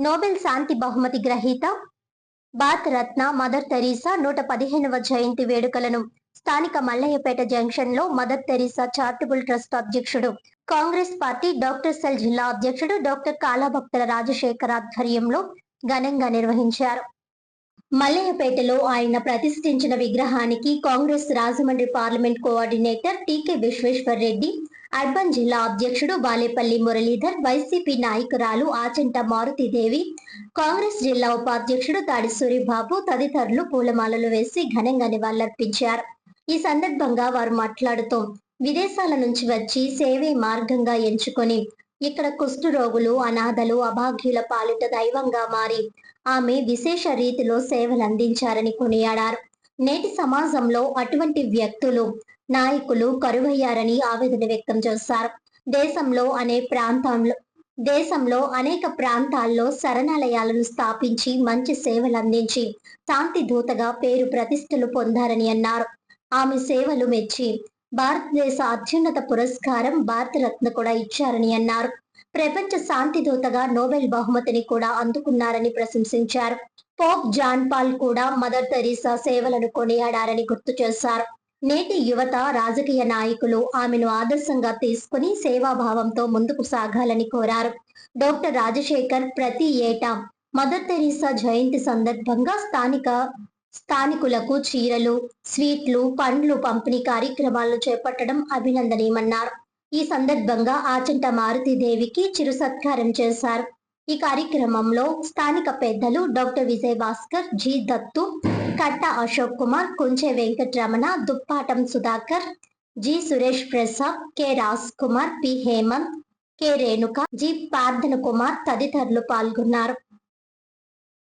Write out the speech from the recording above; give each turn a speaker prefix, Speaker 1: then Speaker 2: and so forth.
Speaker 1: Nobel శాంతి బహుమతి గ్రహీత Bharat Ratna mother Teresa 115వ జయంతి వేడుకలను స్థానిక మల్లయ్యపేట జంక్షన్ లో మదర్ తెరీసా చారిటబుల్ ట్రస్ట్ అధ్యక్షుడు, కాంగ్రెస్ పార్టీ డాక్టర్ సెల్ జిల్లా అధ్యక్షుడు డాక్టర్ కాళభక్తుల రాజశేఖర్ ఆధ్వర్యంలో ఘనంగా నిర్వహించారు. మల్లయ్యపేటలో ఆయన ప్రతిష్ఠించిన విగ్రహానికి కాంగ్రెస్ రాజమండ్రి పార్లమెంట్ కోఆర్డినేటర్ టీకే విశ్వేశ్వర్ రెడ్డి, అర్బన్ జిల్లా అధ్యక్షుడు బాలేపల్లి మురళీధర్, వైసీపీ నాయకురాలు ఆచంట మారుతిదేవి, కాంగ్రెస్ జిల్లా ఉపాధ్యక్షుడు తాడి సూరిబాబు తదితరులు పూలమాలలు వేసి ఘనంగా నివాళులర్పించారు. ఈ సందర్భంగా వారు మాట్లాడుతూ, విదేశాల నుంచి వచ్చి సేవే మార్గంగా ఎంచుకొని ఇక్కడ కుష్ఠరోగులు, అనాథలు, అభాగ్యుల పాలిట దైవంగా మారి ఆమె విశేష రీతిలో సేవలందించారని కొనియాడారు. నేటి సమాజంలో అటువంటి వ్యక్తులు, నాయకులు కరువయ్యారని ఆవేదన వ్యక్తం చేశారు. దేశంలో అనేక ప్రాంతాల్లో శరణాలయాలను స్థాపించి మంచి సేవలందించి శాంతి దూతగా పేరు ప్రతిష్టలు పొందారని అన్నారు. ఆమె సేవలు మెచ్చి భారతదేశ అత్యున్నత పురస్కారం భారతరత్న కూడా ఇచ్చారని అన్నారు. ప్రపంచ శాంతి దూతగా నోబెల్ బహుమతిని కూడా అందుకున్నారని ప్రశంసించారు. పోప్ జాన్ పాల్ కూడా మదర్ తెరీసా సేవలను కొనియాడారని గుర్తు చేశారు. నేటి యువత, రాజకీయ నాయకులు ఆమెను ఆదర్శంగా తీసుకుని సేవాభావంతో ముందుకు సాగాలని కోరారు. డాక్టర్ రాజశేఖర్ ప్రతి ఏటా మదర్ తెరీసా జయంతి సందర్భంగా స్థానికులకు చీరలు, స్వీట్లు, పండ్లు పంపిణీ కార్యక్రమాలను చేపట్టడం అభినందనీయమన్నారు. ఈ సందర్భంగా ఆచంట మారుతిదేవికి చిరు సత్కారం చేశారు. ఈ కార్యక్రమంలో స్థానిక పెద్దలు doctor Vijay Bhaskar, G Dattu, Katta Ashok Kumar, Kunche Venkataramana, Duppatam Sudhakar, G Suresh Prasad, K Raj Kumar, P Hemanth, K Renuka, G Prarthana Kumar తదితరులు పాల్గొన్నారు.